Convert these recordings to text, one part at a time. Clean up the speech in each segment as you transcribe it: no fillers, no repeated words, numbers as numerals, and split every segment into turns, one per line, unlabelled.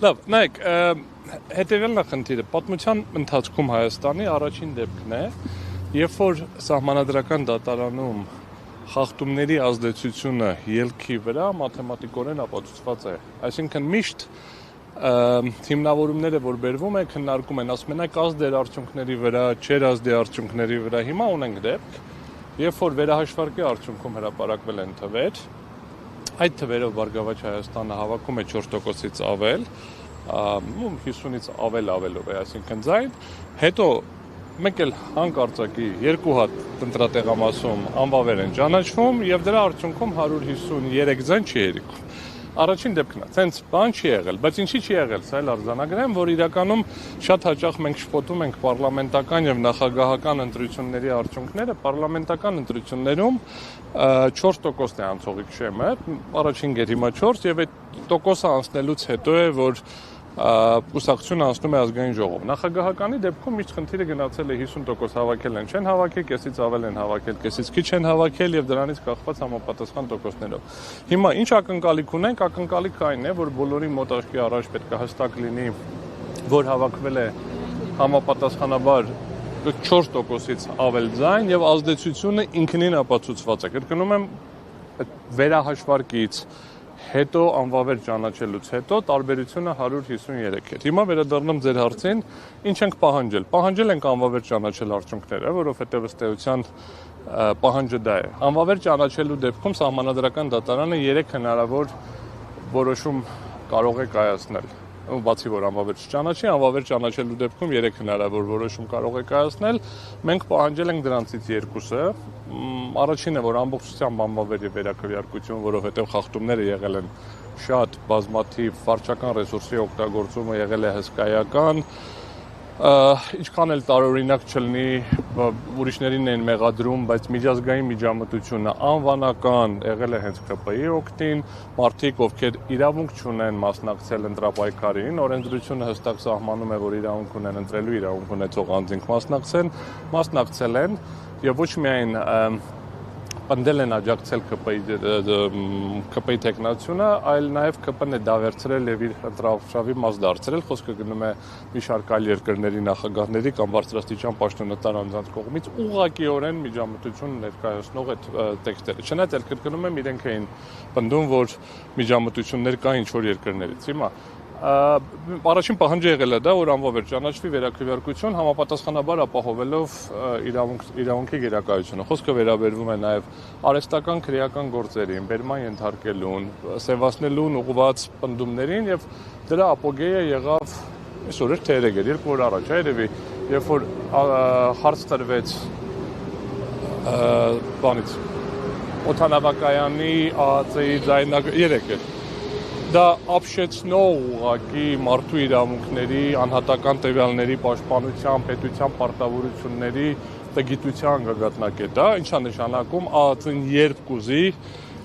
Լավ, նայեք, հետևյալն է խնդիրը, պատմության ընթացքում Հայաստանի առաջին դեպքն է, երբ որ սահմանադրական դատարանում խախտումների ազդեցությունը ելքի վրա մաթեմատիկորեն ապացուցված է, այսինքն միշտ հիմնավորումները, որ բերվում է, քննարկում են, ասում են, այ կազդ էր արդյունքների վրա, չէր ազդի արդյունքների վրա, հիմա ունենք դեպք, երբ որ վերահաշվարկի արդյունքում հրապարակվել են թվեր, այդ թվերով Բարգավաճ Հայաստանը հավաքում է 4%-ից ավել, 50-ից ավելով է, այսինքն ձայն, հետո մեկ էլ հանկարծակի երկու հատ ընտրատեղամասում անվավեր են ճանաչվում և դրա արդյունքում 153 ձայն չի երիքում։ Առաջին դեպքն է, ցենց բան չի եղել, բայց ինչի չի եղել, սա էլ արձանագրեմ, որ իրականում շատ հաճախ մենք շփոթում ենք պարլամենտական եւ նախագահական ընտրությունների արդյունքները, պարլամենտական ընտրություններում 4% է անցողիկ շեմը, առաջին գեր հիմա 4 եւ այդ տոկոսը անցնելուց հետո է, որ կուսակցությունը անցնում է ազգային ժողով։ Նախագահականի դեպքում միշտ խնդիրը գնացել է 50% հավաքել են, չեն հավաքել, կեսից ավել են հավաքել, կեսից քիչ են հավաքել եւ դրանից կախված համապատասխան տոկոսներով։ Հիմա ինչ ակնկալիք ունենք, ակնկալիքը այն է, որ բոլորի մոտ աչքի առաջ պետք է հստակ լինի, որ հավաքվել է համապատասխանաբար 4%-ից ավել ձայն եւ ազդեցությունը ինքնին ապացուցված է։ Կրկնում եմ, վերահաշվարկից հետո անվավեր ճանաչելուց հետո տարբերությունը 153 է։ Հիմա վերադառնամ ձեր հարցին, ինչ ենք պահանջել։ Պահանջել ենք անվավեր ճանաչել արդյունքները, որովհետև ըստ էության պահանջը դա է։ Անվավեր ճանաչելու դեպքում սահմանադրական դատարանը 3 հնարավոր որոշում կարող է կայացնել։ Բացի որ անվավեր չճանաչի, անվավեր ճանաչելու դեպքում 3 հնարավոր որոշում կարող է կայացնել։ Մենք պահանջել ենք դրանցից երկուսը։ Առաջինը, որ ամբողջությամբ անվավեր եւ վերաքվեարկություն, որովհետեւ խախտումները եղել են շատ բազմաթիվ, վարչական ռեսուրսի օգտագործումը եղել է հսկայական, ինչքան էլ տարօրինակ չլինի, ուրիշներին են մեղադրում, բայց միջազգային միջամտությունը անվանական եղել է հենց ԿՊ-ի օգտին, մարդիկ, ովքեր իրավունք չունեն մասնակցել ընտրապայքարին, օրենսդրությունը հստակ սահմանում է, որ իրավունք ունեն ընտրելու իրավունք ունեցող անձինք մասնակցել են եւ ոչ միայն պնդել են աջակցել ԿՊ-ի տեխնացությունը, այլ նաև ԿՊ-ն է դա վերցրել եւ իր ընտրավշավի մաս դարձրել, խոսքը գնում է մի շարք այլ երկրների նախագահների կամ բարձրաստիճան պաշտոնատար անձանց կողմից ուղղակիորեն միջամտություն ներկայացնող այդ տեքստերը։ Չնայած էլ կրկնում եմ, իրենք էին պնդում, որ միջամտություններ կա ինչ-որ երկրներից։ Հիմա առաջին պահանջը եղել է դա, որ անվավեր ճանաչվի վերաքվեարկություն համապատասխանաբար ապահովելով իրավունքի գերակայությունը։ Խոսքը վերաբերվում է նաև արհեստական քրեական գործերին, բերման ենթարկելուն, սևացնելուն ուղղված պնդումներին եւ դրա ապոգեյը եղավ այսօր էր թե երեկ էր, 2 օր առաջ, երևի, երբ որ հարց տրվեց բանից օդանավակայանի ԱԱԾ-ի երեկ էր դա ապշեցնող ուղղակի մարդու իրավունքների, անհատական տվյալների պաշտպանության, պետության պարտավորությունների տգիտության գագաթնակետ է, ինչա նշանակում ԱԱԾ-ն երբ կուզի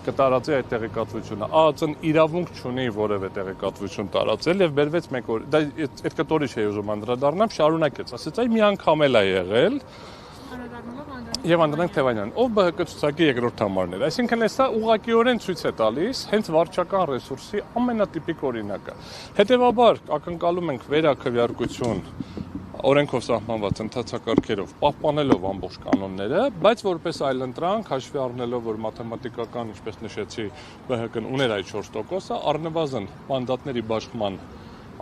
կտարածի այդ տեղեկատվությունը։ ԱԱԾ-ն իրավունք չունի որևէ տեղեկատվություն տարածել եւ բերվեց մեկ օր, դա այդ կտորի չէ ուզում անդրադառնամ, շարունակեց, ասեց այ մի անգամ էլ է եղել Եվ Անդրանիկ Թևանյան, ով ԲՀԿ ցուցակի երկրորդ համարն էր։ Այսինքն սա ուղղակիորեն ցույց է տալիս հենց վարչական ռեսուրսի ամենատիպիկ օրինակը։ Հետևաբար ակնկալում ենք վերաքվեարկություն օրենքով սահմանված ընթացակարգերով, պահպանելով ամբողջ կանոնները, բայց որպես այլընտրանք հաշվի առնելով, որ մաթեմատիկական, ինչպես նշեցի, ԲՀԿ-ն ուներ այդ 4%-ը, առնվազն մանդատների բաշխման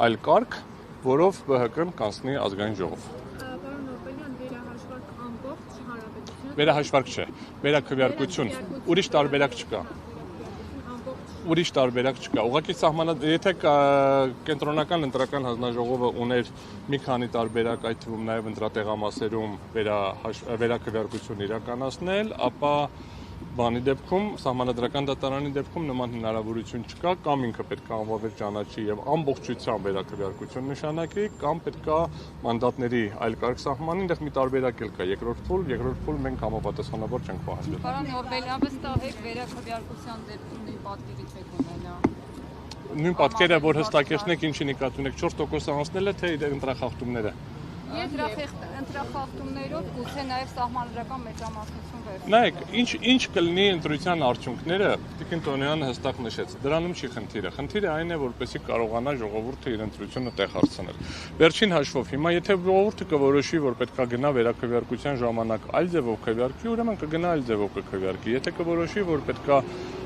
այլ կարգ, որով ԲՀԿ-ն կանցնի ազգային ժողով։ Վերահաշվարկ չէ, վերաքվեարկություն, ուրիշ տարբերակ չկա։ Ուղղակի եթե կենտրոնական ընտրական հանձնաժողովը ուներ մի քանի տարբերակ, այդ թվում նաև ընտրատեղամասերում վերաքվեարկություն իրականացնել, ապա բանի դեպքում, սահմանադրական դատարանի դեպքում նման հնարավորություն չկա, կամ ինքը պետք է անվավեր ճանաչի եւ ամբողջությամբ վերաքվեարկություն նշանակի, կամ պետք է մանդատների այլ կարգ սահմանի, այնտեղ մի տարբերակ էլ կա, երկրորդ փուլ մենք համապատասխանաբար չենք պահանջել։
Պարոն Նորբելյան, վստահ եք վերաքվեարկության դեպքում նույն պատկերից եք ունենա։
Նույն պատկերը, որ հստակեցնեք ինչի նկատի ունեք, 4% անցնել է թե ընտրախախտումները։
Ընտրախախտումներով գուցե նաև սահմանադրական մեծամասնություն վերցնի։
Նայեք, ինչ կլինի ընտրության արդյունքները, Տիկին Տոնյանը հստակ նշեց, դրանում չի խնդիրը։ Խնդիրը այն է, որպեսզի կարողանա ժողովուրդը իր ընտրությունը տեղ հարցնել։ Վերջին հաշվով, հիմա եթե ժողովուրդը կորոշի, որ պետքա գնա վերաքվեարկության ժամանակ այլ ձևով քվեարկի, ուրեմն կգնա այլ ձևով կքվեարկի։ Եթե կորոշի, որ պետքա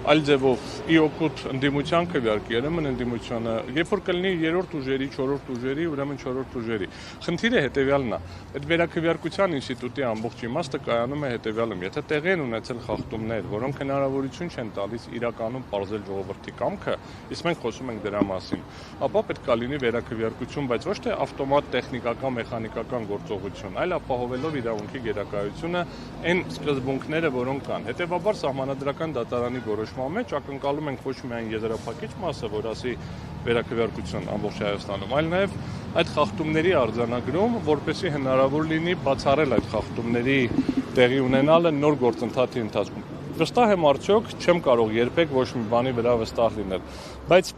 այլ ձևով ի օգուտ ընդդիմության քվեարկի, ուրեմն ընդդիմությունը, երբ որ կլինի երրորդ ուժերի, չորրորդ ուժերի, ուրեմն չորրորդ ուժերի։ Խնդիրը հետևյալն է։ Այդ վերաքվեարկության ինստիտուտի ամբողջ իմաստը կայանում է հետևյալում. եթե տեղի են ունեցել խախտումներ, որոնք հնարավորություն չեն տալիս իրականում պարզել ժողովրդի կամքը, իսկ մենք խոսում ենք դրա մասին, ապա պետք է լինի վերաքվեարկություն, բայց ոչ թե ավտոմատ տեխնիկական, մեխանիկական գործողություն, այլ ապահովելով իրավունքի գերակայությունը այն սկզբունքները, որոնք կան։ Հետևաբար սահմանադրական դատարանի որոշման մեջ ակնկալում ենք ոչ միայն եզրափակիչ մասը, որ ասի վերաքվեարկություն ամբողջ Հայաստանում, այլ նաև այդ խախտումների արձանագրում, որպեսզի հնարավոր լինի բացառել այդ խախտումների տեղի ունենալը նոր գործընթացի ընթացքում։ Վստահ եմ արդյոք չեմ կարող երբեք ոչ մի բանի վրա վստահ լինել, բայց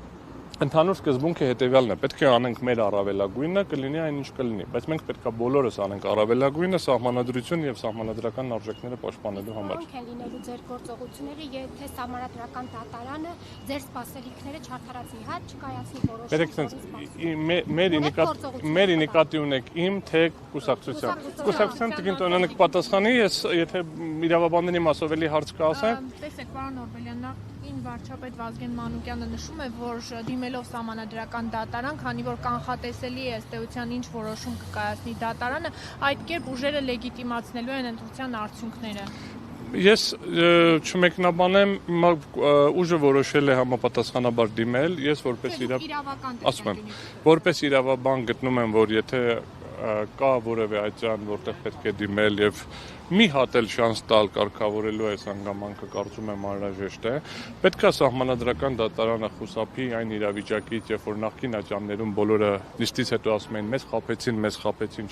ընդհանուր սկզբունքը հետևյալն է. պետք է անենք մեր առավելագույնը, կլինի այն ինչ կլինի, բայց մենք պետք է բոլորս անենք առավելագույնը սահմանադրություն եւ սահմանադրական արժեքները պաշտպանելու համար։
Ո՞նք են լինելու ձեր գործողությունները, եթե սահմանադրական դատարանը ձեր սպասելիքները չարդարացնի, հա, չկայացնի որոշում։
Մեր ինիկատիվ ունեք իմ թե կուսակցության։ Կուսակցության Տիկին Տոնյանը կպատասխանի, ես եթե իրավաբանների մասով էլի հարց կասեմ։
Տեսեք, պարոն Օրբելյան, նախին վարչապետ Վազգեն Մանուկյանը նշում է, որ դիմելով սահմանադրական դատարան, քանի որ կանխատեսելի է ըստ էության ինչ որոշում կկայացնի դատարանը, այդ կերպ ուժերը լեգիտիմացնելու են ընտրության արդյունքները։
Ես չմեկնաբանեմ, ուժը որոշել է համապատասխանաբար դիմել, ես որպես իրավաբան գտնում եմ, որ եթե կա որևէ այցան, որտեղ պետք է դիմել եւ մի հատ էլ շանս տալ կարգավորելու այս հանգամանքը, կարծում եմ անհրաժեշտ է։ Պետք է սահմանադրական դատարանը խուսափի այն իրավիճակից, երբ որ նախկին աճաններում բոլորը նիստից հետո ասում են մեզ խաբեցին,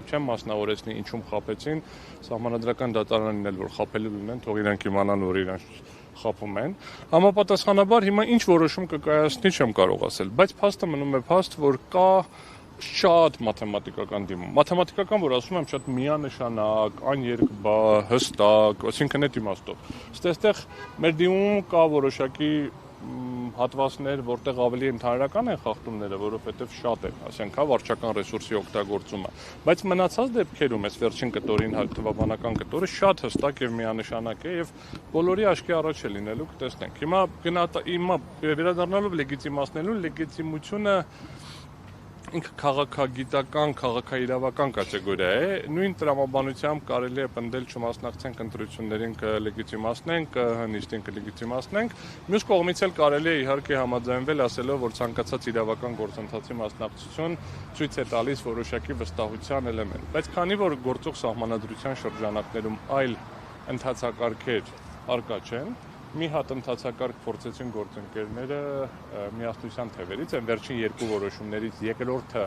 չեմ մասնավորեցնի ինչում խաբեցին, սահմանադրական դատարանին էլ որ խաբելու լինեն, թող իրանք իմանան, որ իրանք խափում են։ Համապատասխանաբար հիմա ինչ որոշում կկայացնի չեմ կարող ասել, բայց փաստը մնում է փաստ, որ կա շատ մաթեմատիկական դիմում։ Մաթեմատիկական, որ ասում եմ, շատ միանշանակ, աներկբա, հստակ, այսինքն այդ իմաստով։ Այստեղ մեր դիմում կա որոշակի հատվածներ, որտեղ ավելի ընդհանրական են խախտումները, որովհետև շատ են, ասենք, հա, վարչական ռեսուրսի օգտագործումը, բայց մնացած դեպքերում այս վերջին կտորին, թվաբանական կտորը շատ հստակ եւ միանշանակ է եւ բոլորի աչքի առաջ է լինելու, կտեսնենք։ Հիմա վերադառնալով լեգիտիմացնելու լեգիտիմությունը ինքը քաղաքագիտական, քաղաքաիրավական կատեգորիա է, նույն տրամաբանությամբ կարելի է պնդել չմասնակցենք ընտրություններին կլեգիտիմացնենք, նիստին կլեգիտիմացնենք, մյուս կողմից էլ կարելի է իհարկե համաձայնվել ասելով, որ ցանկացած իրավական գործընթացի մասնակցություն ցույց է տալիս որոշակի վստահության էլեմենտ, բայց քանի որ գործող սահմանադրության շրջանակներում այլ ընթացակարգեր առկա չեն, մի հատ ընթացակարգ փորձեցին գործընկերները միասնության թևերից, այն վերջին երկու որոշումներից երկրորդը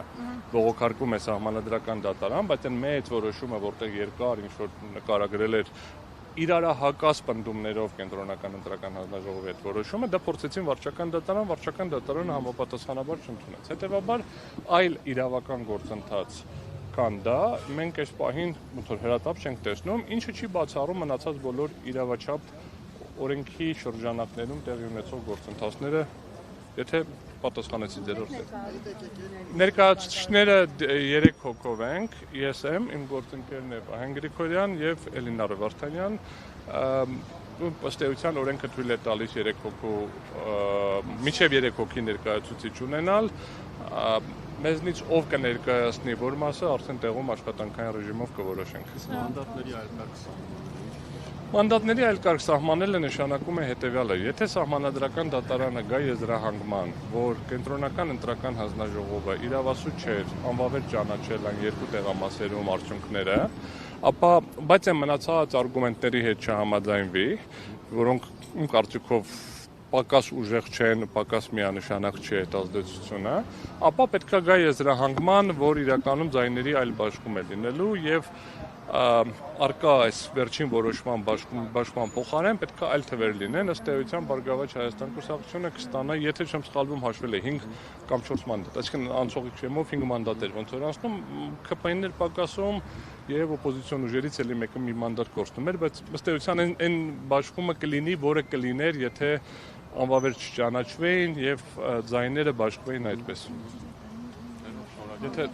բողոքարկում է սահմանադրական դատարան, բայց այն մեծ որոշումը, որտեղ երկար ինչ-որ նկարագրել էր իրարահակած պնդումներով կենտրոնական ընտրական հանձնաժողովի այդ որոշումը, դա փորձեցին վարչական դատարանը համապատասխանաբար չընդունեց։ Հետևաբար այլ իրավական գործընթաց կան դա, մենք այս պահին հրատապ չենք տեսնում, ինչը չի բացառում մնացած բոլոր իրավաչափ օրենքի շրջանակներում տեղի ունեցող գործընթացները, եթե պատասխանեցի ձեր օրենքը։ Ներկայացուցիչները 3 հոգով ենք, ես եմ, իմ գործընկերն է Վահեն Գրիգորյան եւ Էլինա Վարդանյան, ըստ էության օրենքը թույլ է տալիս 3 հոգու, մինչեւ 3 հոգի ներկայացուցիչ ունենալ, մեզնից ով կներկայացնի որ մասը արդեն տեղում աշխատանքային ռեժիմով կորոշենք։ Մանդատների այլ կարգ սահմանելը նշանակում է հետևյալը. եթե սահմանադրական դատարանը գա եզրահանգման, որ կենտրոնական ընտրական հանձնաժողովը իրավասու չէր անվավեր ճանաչել այն երկու տեղամասերում արդյունքները, ապա բայց այն մնացած արգումենտների հետ չհամաձայնվի, որոնք իմ կարծիքով պակաս ուժեղ չեն, պակաս միանշանակ չի այդ ազդեցությունը, ապա պետք է գա եզրահանգման, որ իրականում ձայների այլ բաշխում է լինելու եւ արկա այս վերջին որոշման բաշխման փոխարեն պետք է այլ թվեր լինեն, ըստ էության Բարգավաճ Հայաստան կուսակցությունը կստանա, եթե չեմ սխալվում, հաշվել է 5 կամ 4 մանդատ, այսինքն անցողիկ շեմով 5 մանդատներ ոնց որ անցնում, ԿՊԻ-ներ պակասում եւ օպոզիցիոն ուժերից էլի մեկը մի մանդատ կորցնում էր, բայց ըստ էության այն բաշխումը կլինի, որը կլիներ, եթե անվավեր չճանաչվեին եւ ձայները բաշխվեին այդպես։ Եթե